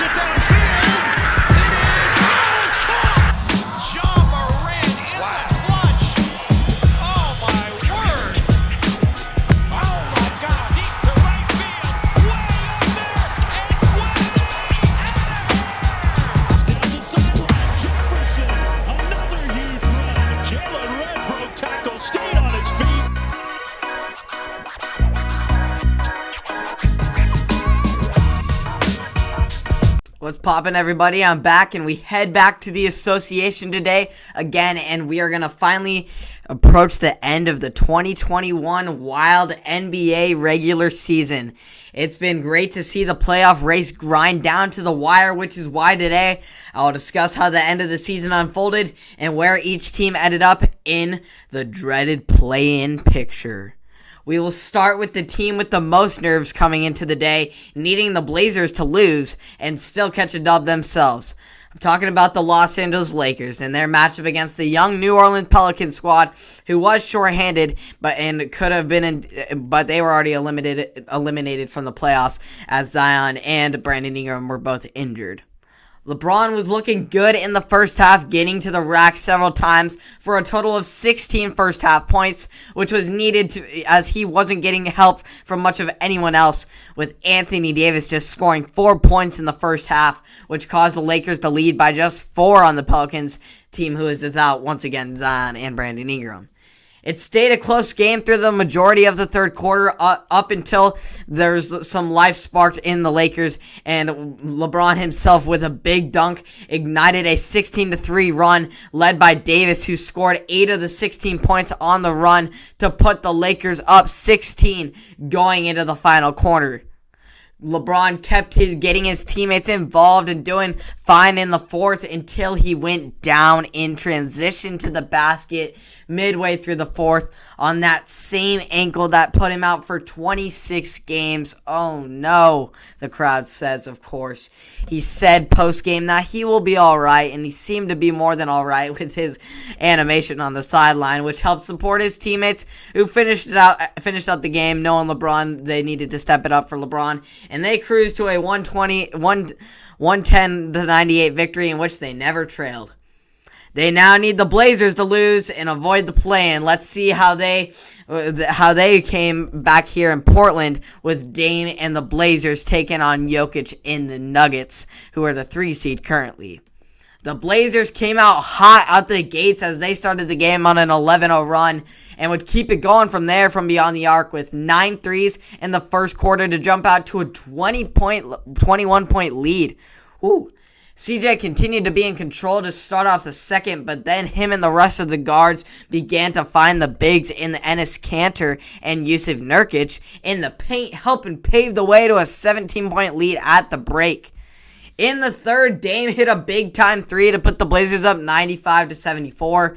it downfield. It is. Oh, it's caught. John Moran in the clutch. Oh, my word. Oh, my God. Deep to right field. Way up there. And way down the sideline. Jefferson. Another huge run. Jalen Red broke tackle. Stayed on his feet. What's poppin', everybody? I'm back, and we head back to the association today again, and we are going to finally approach the end of the 2021 Wild NBA regular season. It's been great to see the playoff race grind down to the wire, which is why today I'll discuss how the end of the season unfolded and where each team ended up in the dreaded play-in picture. We will start with the team with the most nerves coming into the day, needing the Blazers to lose and still catch a dub themselves. I'm talking about the Los Angeles Lakers and their matchup against the young New Orleans Pelicans squad, who was shorthanded, but they were already eliminated from the playoffs as Zion and Brandon Ingram were both injured. LeBron was looking good in the first half, getting to the rack several times for a total of 16 first half points, which was needed as he wasn't getting help from much of anyone else, with Anthony Davis just scoring 4 points in the first half, which caused the Lakers to lead by just 4 on the Pelicans team, who is without, once again, Zion and Brandon Ingram. It stayed a close game through the majority of the third quarter up until there's some life sparked in the Lakers, and LeBron himself with a big dunk ignited a 16-3 run led by Davis, who scored 8 of the 16 points on the run to put the Lakers up 16 going into the final quarter. LeBron kept getting his teammates involved and doing fine in the fourth until he went down in transition to the basket midway through the fourth on that same ankle that put him out for 26 games. Oh no, the crowd says, of course. He said post-game that he will be alright, and he seemed to be more than alright with his animation on the sideline, which helped support his teammates who finished out the game, knowing LeBron, they needed to step it up for LeBron, and they cruised to a 110-98 victory in which they never trailed. They now need the Blazers to lose and avoid the play-in. Let's see how they came back here in Portland with Dame and the Blazers taking on Jokic in the Nuggets, who are the 3 seed currently. The Blazers came out hot out the gates as they started the game on an 11-0 run and would keep it going from there from beyond the arc with 9 threes in the first quarter to jump out to a 21-point lead. Ooh. CJ continued to be in control to start off the second, but then him and the rest of the guards began to find the bigs in the Enes Kanter and Yusuf Nurkic in the paint, helping pave the way to a 17-point lead at the break. In the third, Dame hit a big-time 3 to put the Blazers up 95-74.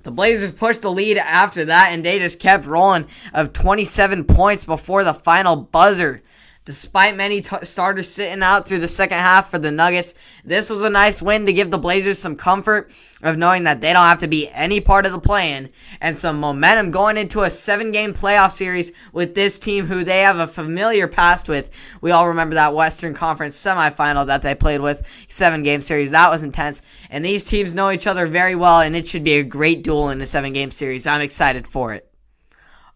The Blazers pushed the lead after that, and they just kept rolling of 27 points before the final buzzer. Despite many starters sitting out through the second half for the Nuggets, this was a nice win to give the Blazers some comfort of knowing that they don't have to be any part of the play-in, and some momentum going into a 7-game playoff series with this team who they have a familiar past with. We all remember that Western Conference semifinal that they played with, 7-game series. That was intense, and these teams know each other very well, and it should be a great duel in the 7-game series. I'm excited for it.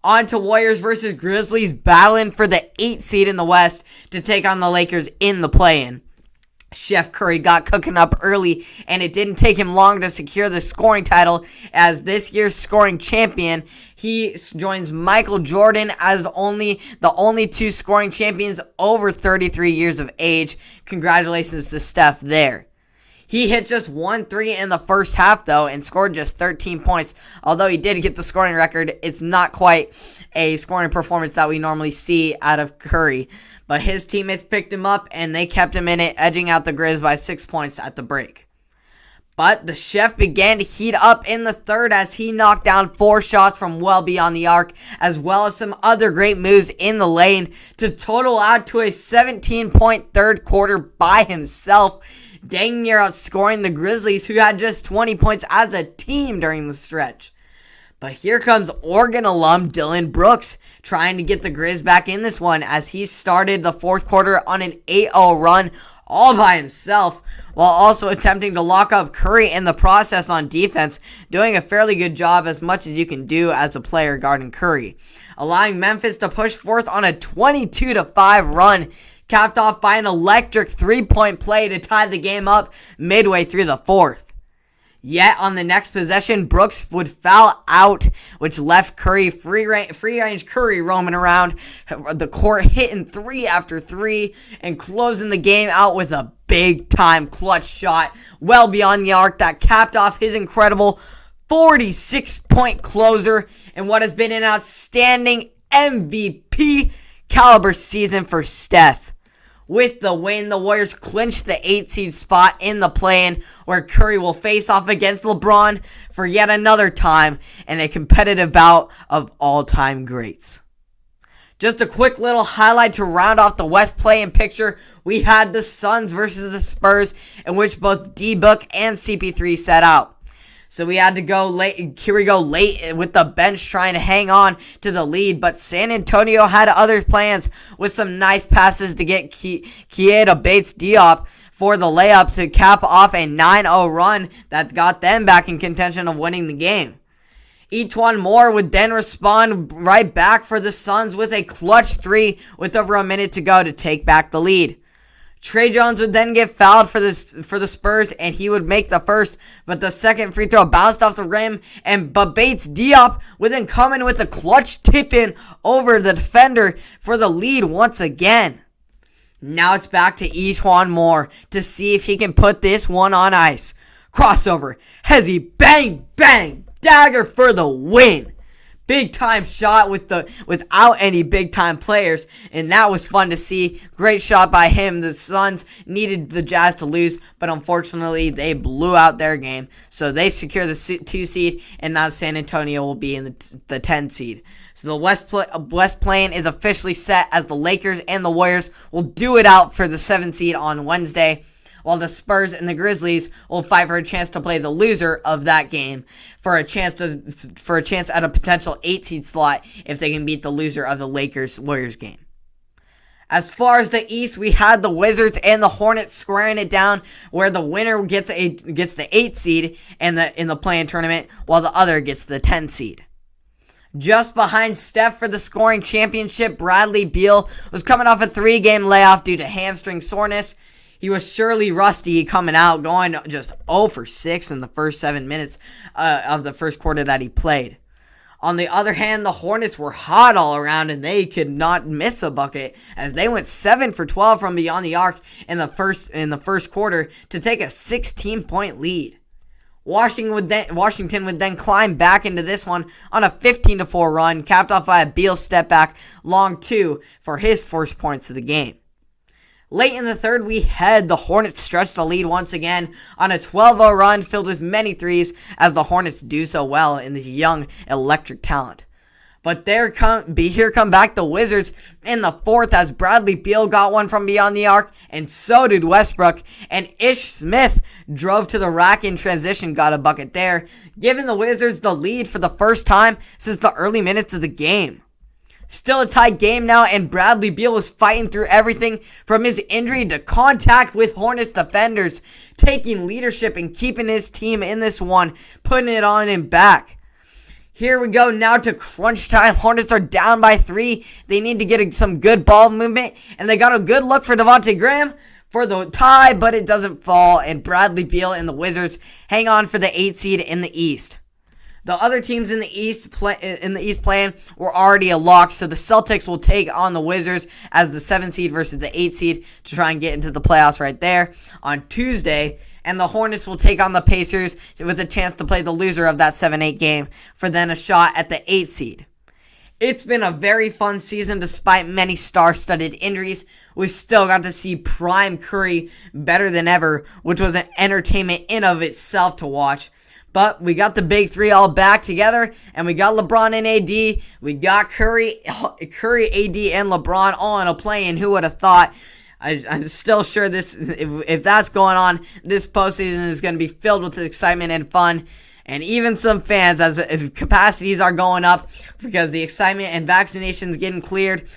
On to Warriors versus Grizzlies, battling for the 8th seed in the West to take on the Lakers in the play-in. Chef Curry got cooking up early, and it didn't take him long to secure the scoring title as this year's scoring champion. He joins Michael Jordan as the only 2 scoring champions over 33 years of age. Congratulations to Steph there. He hit just 1 3 in the first half, though, and scored just 13 points. Although he did get the scoring record, it's not quite a scoring performance that we normally see out of Curry. But his teammates picked him up, and they kept him in it, edging out the Grizz by 6 points at the break. But the Chef began to heat up in the third as he knocked down 4 shots from well beyond the arc, as well as some other great moves in the lane to total out to a 17-point third quarter by himself, dang near outscoring the Grizzlies, who had just 20 points as a team during the stretch. But here comes Oregon alum Dylan Brooks trying to get the Grizz back in this one as he started the fourth quarter on an 8-0 run, all by himself, while also attempting to lock up Curry in the process on defense, doing a fairly good job as much as you can do as a player guarding Curry, allowing Memphis to push forth on a 22-5 run, capped off by an electric three-point play to tie the game up midway through the fourth. Yet on the next possession, Brooks would foul out, which left Curry free range Curry roaming around the court, hitting 3 after 3 and closing the game out with a big time clutch shot well beyond the arc that capped off his incredible 46-point closer in what has been an outstanding MVP caliber season for Steph. With the win, the Warriors clinched the 8 seed spot in the play-in, where Curry will face off against LeBron for yet another time in a competitive bout of all-time greats. Just a quick little highlight to round off the West play-in picture. We had the Suns versus the Spurs, in which both D-Book and CP3 set out. So we had to go late. Here we go late with the bench trying to hang on to the lead. But San Antonio had other plans with some nice passes to get Keita Bates-Diop for the layup to cap off a 9-0 run that got them back in contention of winning the game. Etuan Moore would then respond right back for the Suns with a clutch 3 with over a minute to go to take back the lead. Trey Jones would then get fouled for the Spurs, and he would make the first, but the second free throw bounced off the rim, but Bates-Diop would then come in with a clutch tip-in over the defender for the lead once again. Now it's back to Etuan Moore to see if he can put this one on ice. Crossover, Hezzy, bang, bang, dagger for the win. Big time shot without any big time players, and that was fun to see. Great shot by him. The Suns needed the Jazz to lose, but unfortunately they blew out their game, so they secure the 2 seed, and now San Antonio will be in the 10 seed. So the West play-in is officially set, as the Lakers and the Warriors will do it out for the 7 seed on Wednesday, while the Spurs and the Grizzlies will fight for a chance to play the loser of that game for a chance at a potential 8 seed slot if they can beat the loser of the Lakers-Warriors game. As far as the East, we had the Wizards and the Hornets squaring it down, where the winner gets the 8 seed in the play-in tournament, while the other gets the 10 seed. Just behind Steph for the scoring championship, Bradley Beal was coming off a 3-game layoff due to hamstring soreness. He was surely rusty coming out, going just 0 for 6 in the first 7 minutes of the first quarter that he played. On the other hand, the Hornets were hot all around, and they could not miss a bucket, as they went 7 for 12 from beyond the arc in the first quarter to take a 16-point lead. Washington would then climb back into this one on a 15-4 run, capped off by a Beal step back, long 2 for his first points of the game. Late in the third, we had the Hornets stretch the lead once again on a 12-0 run filled with many threes, as the Hornets do so well in this young electric talent. But here come back the Wizards in the fourth, as Bradley Beal got one from beyond the arc, and so did Westbrook, and Ish Smith drove to the rack in transition, got a bucket there, giving the Wizards the lead for the first time since the early minutes of the game. Still a tight game now, and Bradley Beal was fighting through everything from his injury to contact with Hornets defenders, taking leadership and keeping his team in this one, putting it on him back. Here we go now to crunch time. Hornets are down by 3. They need to get some good ball movement, and they got a good look for Devontae Graham for the tie, but it doesn't fall, and Bradley Beal and the Wizards hang on for the 8 seed in the East. The other teams in the East play-in were already a lock, so the Celtics will take on the Wizards as the 7 seed versus the 8 seed to try and get into the playoffs right there on Tuesday. And the Hornets will take on the Pacers with a chance to play the loser of that 7-8 game for then a shot at the 8 seed. It's been a very fun season despite many star-studded injuries. We still got to see prime Curry better than ever, which was an entertainment in of itself to watch. But we got the big 3 all back together, and we got LeBron and AD. We got Curry, AD, and LeBron all in a play-in. Who would have thought? I'm still sure this, if that's going on, this postseason is going to be filled with excitement and fun. And even some fans, as if capacities are going up because the excitement and vaccinations getting cleared.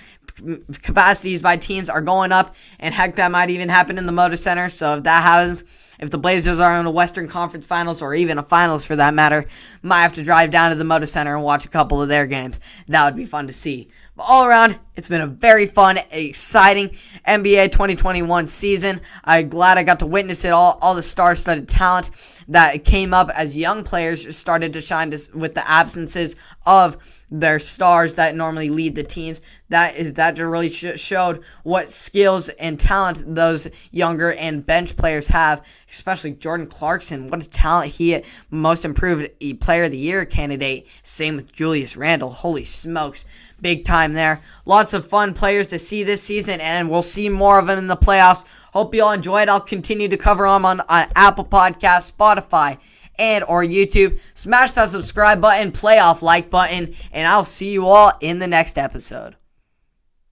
capacities by teams are going up, and heck, that might even happen in the Moda Center. So if that happens, if the Blazers are in a Western Conference Finals or even a Finals for that matter, might have to drive down to the Moda Center and watch a couple of their games. That would be fun to see. But all around, it's been a very fun, exciting NBA 2021 season. I'm glad I got to witness it all the star-studded talent that came up as young players started to shine with the absences of their stars that normally lead the teams. That really showed what skills and talent those younger and bench players have, especially Jordan Clarkson. What a talent. He most improved player of the year candidate. Same with Julius Randle. Holy smokes. Big time there. Lots of fun players to see this season, and we'll see more of them in the playoffs. Hope you all enjoyed. I'll continue to cover them on Apple Podcasts, Spotify, and or YouTube. Smash that subscribe button, playoff like button, and I'll see you all in the next episode.